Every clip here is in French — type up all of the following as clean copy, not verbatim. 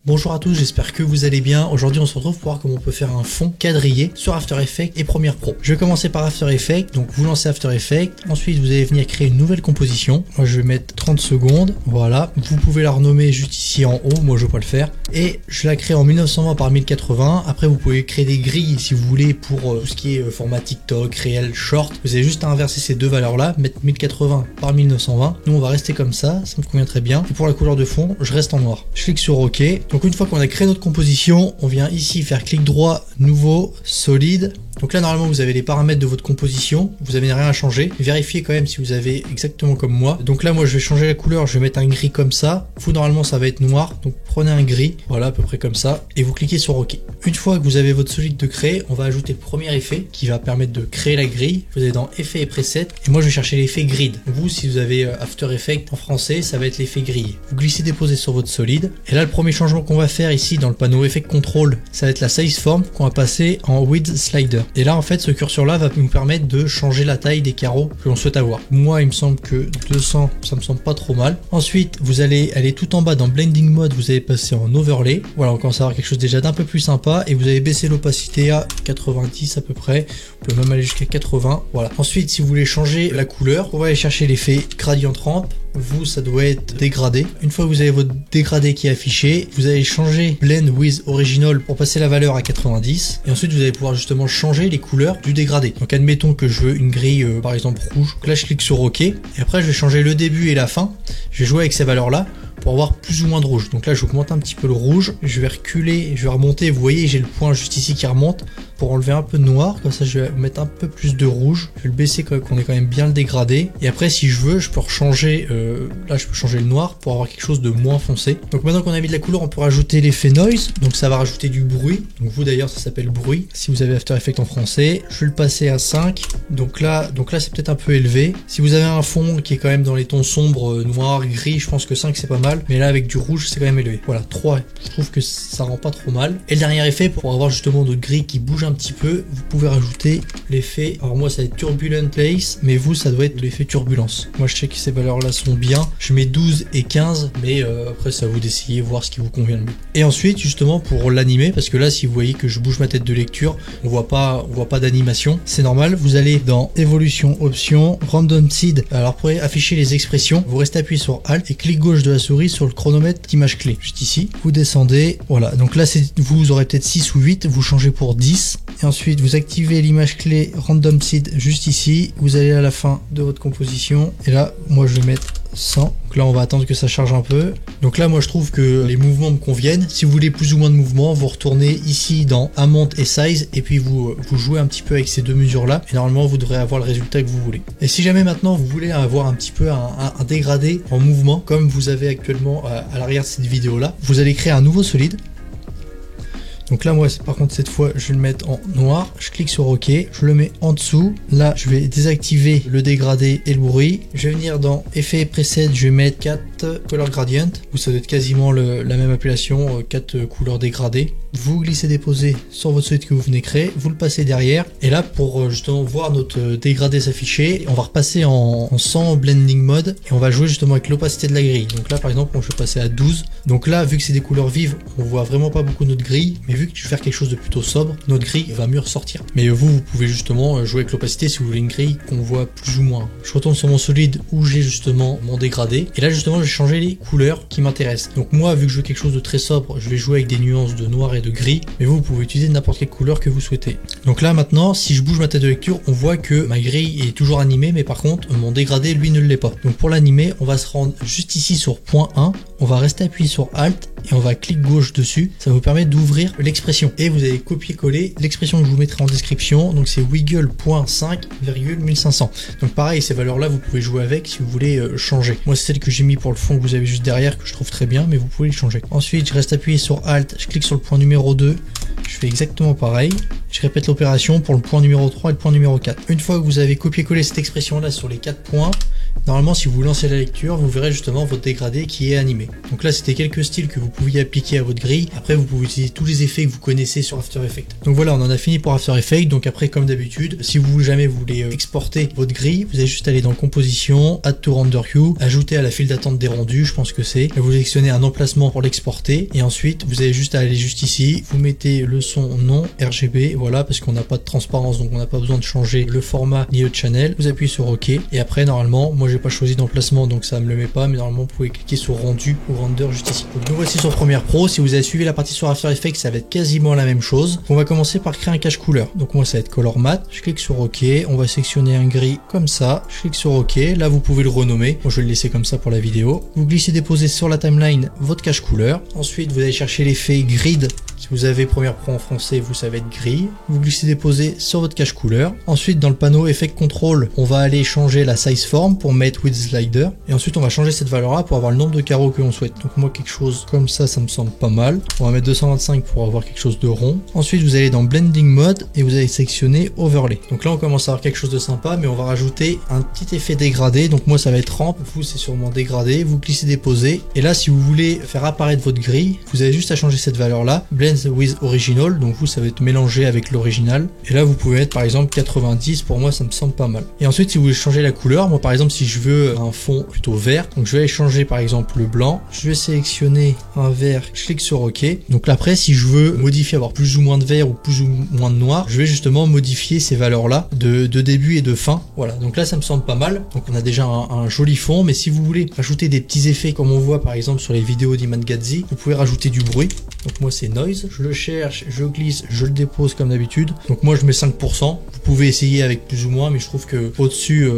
Bonjour à tous, j'espère que vous allez bien. Aujourd'hui on se retrouve pour voir comment on peut faire un fond quadrillé sur After Effects et Premiere Pro. Je vais commencer par After Effects, donc vous lancez After Effects, ensuite vous allez venir créer une nouvelle composition. Moi je vais mettre 30 secondes, voilà. Vous pouvez la renommer juste ici en haut, moi je vais pas le faire. Et je la crée en 1920 par 1080, après vous pouvez créer des grilles si vous voulez pour tout ce qui est format TikTok, réel, short. Vous avez juste à inverser ces deux valeurs là, mettre 1080 par 1920. Nous on va rester comme ça me convient très bien. Et pour la couleur de fond, je reste en noir. Je clique sur OK. Donc une fois qu'on a créé notre composition, on vient ici faire clic droit, nouveau, solide. Donc là normalement vous avez les paramètres de votre composition, vous n'avez rien à changer. Vérifiez quand même si vous avez exactement comme moi. Donc là moi je vais changer la couleur, je vais mettre un gris comme ça. Vous normalement ça va être noir, donc prenez un gris, voilà à peu près comme ça, et vous cliquez sur OK. Une fois que vous avez votre solide de créer, on va ajouter le premier effet qui va permettre de créer la grille. Vous allez dans Effets et Presets, et moi je vais chercher l'effet grid. Vous si vous avez After Effects en français, ça va être l'effet grillé. Vous glissez déposez sur votre solide, et là le premier changement qu'on va faire ici dans le panneau Effect Control, ça va être la size form qu'on va passer en width slider. Et là en fait ce curseur là va nous permettre de changer la taille des carreaux que l'on souhaite avoir. Moi il me semble que 200 ça me semble pas trop mal. Ensuite vous allez aller tout en bas dans Blending Mode, vous allez passer en Overlay. Voilà, on commence à avoir quelque chose déjà d'un peu plus sympa, et vous allez baisser l'opacité à 90 à peu près. On peut même aller jusqu'à 80. Voilà. Ensuite si vous voulez changer la couleur, on va aller chercher l'effet Gradient Ramp. Vous ça doit être dégradé. Une fois que vous avez votre dégradé qui est affiché, vous allez changer Blend with Original pour passer la valeur à 90, et ensuite vous allez pouvoir justement changer les couleurs du dégradé. Donc admettons que je veux une grille par exemple rouge, donc là je clique sur OK, et après je vais changer le début et la fin. Je vais jouer avec ces valeurs là pour avoir plus ou moins de rouge. Donc là j'augmente un petit peu le rouge, je vais reculer, je vais remonter, vous voyez j'ai le point juste ici qui remonte pour enlever un peu de noir, comme ça je vais mettre un peu plus de rouge, je vais le baisser qu'on ait quand même bien le dégradé, et après si je veux je peux rechanger, là je peux changer le noir pour avoir quelque chose de moins foncé. Donc maintenant qu'on a mis de la couleur, on peut rajouter l'effet noise, donc ça va rajouter du bruit, donc vous d'ailleurs ça s'appelle bruit si vous avez After Effects en français. Je vais le passer à 5, donc là c'est peut-être un peu élevé. Si vous avez un fond qui est quand même dans les tons sombres, noir, gris, je pense que 5 c'est pas mal, mais là avec du rouge c'est quand même élevé. Voilà, 3 je trouve que ça rend pas trop mal. Et le dernier effet, pour avoir justement notre grille qui bouge un petit peu, vous pouvez rajouter l'effet, alors moi ça va être Turbulent Place, mais vous ça doit être l'effet turbulence. Moi je sais que ces valeurs là sont bien, je mets 12 et 15, mais après c'est à vous d'essayer, voir ce qui vous convient le mieux. Et ensuite justement pour l'animer, parce que là si vous voyez que je bouge ma tête de lecture, on voit pas d'animation, c'est normal. Vous allez dans Évolution, Options, Random Seed, alors pour afficher les expressions, vous restez appuyé sur Alt et clic gauche de la souris sur le chronomètre d'image clé, juste ici, vous descendez, voilà, donc là vous aurez peut-être 6 ou 8, vous changez pour 10, et ensuite vous activez l'image clé Random Seed juste ici, vous allez à la fin de votre composition, et là moi je vais mettre 100, donc là on va attendre que ça charge un peu. Donc là moi je trouve que les mouvements me conviennent. Si vous voulez plus ou moins de mouvements, vous retournez ici dans Amount et Size, et puis vous jouez un petit peu avec ces deux mesures là, et normalement vous devrez avoir le résultat que vous voulez. Et si jamais maintenant vous voulez avoir un petit peu un dégradé en mouvement comme vous avez actuellement à l'arrière de cette vidéo là, vous allez créer un nouveau solide. Donc là moi par contre cette fois je vais le mettre en noir, je clique sur OK, je le mets en dessous, là je vais désactiver le dégradé et le bruit, je vais venir dans Effets et Presets, je vais mettre 4 Color Gradient, où ça doit être quasiment la même appellation, 4 couleurs dégradées. Vous glissez déposer sur votre solide que vous venez créer, vous le passez derrière, et là pour justement voir notre dégradé s'afficher, on va repasser en 100 Blending Mode, et on va jouer justement avec l'opacité de la grille. Donc là par exemple je vais passer à 12, donc là vu que c'est des couleurs vives, on voit vraiment pas beaucoup notre grille, mais vu que je vais faire quelque chose de plutôt sobre, notre grille va mieux ressortir. Mais vous pouvez justement jouer avec l'opacité si vous voulez une grille qu'on voit plus ou moins. Je retourne sur mon solide où j'ai justement mon dégradé, et là justement je vais changer les couleurs qui m'intéressent. Donc moi vu que je veux quelque chose de très sobre, je vais jouer avec des nuances de noir et de gris, mais vous pouvez utiliser n'importe quelle couleur que vous souhaitez. Donc là maintenant si je bouge ma tête de lecture, on voit que ma grille est toujours animée, mais par contre mon dégradé lui ne l'est pas. Donc pour l'animer, on va se rendre juste ici sur point 1, on va rester appuyé sur Alt et on va clic gauche dessus, ça vous permet d'ouvrir l'expression, et vous allez copier-coller l'expression que je vous mettrai en description, donc c'est wiggle.5,1500. donc pareil, ces valeurs là vous pouvez jouer avec si vous voulez changer. Moi c'est celle que j'ai mis pour le fond que vous avez juste derrière, que je trouve très bien, mais vous pouvez les changer. Ensuite je reste appuyé sur Alt, je clique sur le point numéro 2, je fais exactement pareil, je répète l'opération pour le point numéro 3 et le point numéro 4. Une fois que vous avez copié-collé cette expression là sur les 4 points, Normalement, si vous lancez la lecture, vous verrez justement votre dégradé qui est animé. Donc là, c'était quelques styles que vous pouviez appliquer à votre grille. Après, vous pouvez utiliser tous les effets que vous connaissez sur After Effects. Donc voilà, on en a fini pour After Effects. Donc après, comme d'habitude, si vous jamais vous voulez exporter votre grille, vous allez juste aller dans Composition, Add to Render Queue, ajouter à la file d'attente des rendus, je pense que c'est. Vous sélectionnez un emplacement pour l'exporter et ensuite, vous avez juste à aller juste ici. Vous mettez le son non RGB, voilà, parce qu'on n'a pas de transparence, donc on n'a pas besoin de changer le format ni le channel. Vous appuyez sur OK et après, normalement, moi j'ai pas choisi d'emplacement, donc ça me le met pas, mais normalement, vous pouvez cliquer sur rendu ou render juste ici. Donc nous voici sur Premiere Pro. Si vous avez suivi la partie sur After Effects, ça va être quasiment la même chose. On va commencer par créer un cache couleur. Donc moi, ça va être Color Matte. Je clique sur OK. On va sélectionner un gris comme ça. Je clique sur OK. Là, vous pouvez le renommer. Moi, je vais le laisser comme ça pour la vidéo. Vous glissez déposer sur la timeline votre cache couleur. Ensuite, vous allez chercher l'effet grid. Si vous avez Premiere Pro en français, vous savez être gris. Vous glissez déposer sur votre cache couleur. Ensuite, dans le panneau Effect Control, on va aller changer la size form pour mettre with slider. Et ensuite, on va changer cette valeur-là pour avoir le nombre de carreaux que l'on souhaite. Donc moi, quelque chose comme ça me semble pas mal. On va mettre 225 pour avoir quelque chose de rond. Ensuite, vous allez dans Blending Mode et vous allez sélectionner Overlay. Donc là, on commence à avoir quelque chose de sympa, mais on va rajouter un petit effet dégradé. Donc moi, ça va être ramp. Vous, c'est sûrement dégradé. Vous glissez déposer. Et là, si vous voulez faire apparaître votre grille, vous avez juste à changer cette valeur-là. Blend with Original. Donc vous, ça va être mélangé avec l'original. Et là, vous pouvez mettre par exemple 90. Pour moi, ça me semble pas mal. Et ensuite, si vous voulez changer la couleur, moi par exemple, si je veux un fond plutôt vert, donc je vais aller changer par exemple le blanc. Je vais sélectionner un vert. Je clique sur OK. Donc là, après, si je veux modifier, avoir plus ou moins de vert ou plus ou moins de noir, je vais justement modifier ces valeurs-là de début et de fin. Voilà. Donc là, ça me semble pas mal. Donc on a déjà un joli fond. Mais si vous voulez rajouter des petits effets comme on voit par exemple sur les vidéos d'Iman Gadzhi, vous pouvez rajouter du bruit. Donc moi, c'est noise. Je le cherche, je glisse, je le dépose comme d'habitude. Donc moi, je mets 5%. Vous pouvez essayer avec plus ou moins, mais je trouve que au-dessus,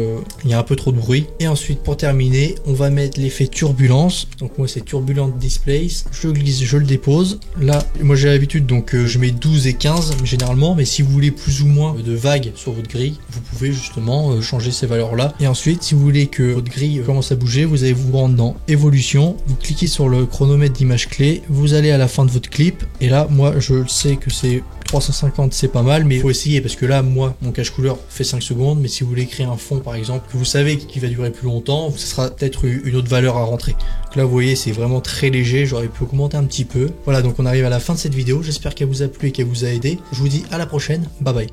il y a un peu trop de bruit. Et ensuite, pour terminer, on va mettre l'effet turbulence. Donc moi, c'est turbulent displace. Je glisse, je le dépose. Là, moi, j'ai l'habitude, donc je mets 12 et 15 généralement. Mais si vous voulez plus ou moins de vagues sur votre grille, vous pouvez justement changer ces valeurs-là. Et ensuite, si vous voulez que votre grille commence à bouger, vous allez vous rendre dans évolution. Vous cliquez sur le chronomètre d'image clé. Vous allez à la fin de votre clip. Et là, moi, je sais que c'est 350, c'est pas mal, mais il faut essayer parce que là, moi, mon cache couleur fait 5 secondes, mais si vous voulez créer un fond, par exemple, que vous savez qu'il va durer plus longtemps, ce sera peut-être une autre valeur à rentrer. Donc là, vous voyez, c'est vraiment très léger, j'aurais pu augmenter un petit peu. Voilà, donc on arrive à la fin de cette vidéo, j'espère qu'elle vous a plu et qu'elle vous a aidé. Je vous dis à la prochaine, bye bye.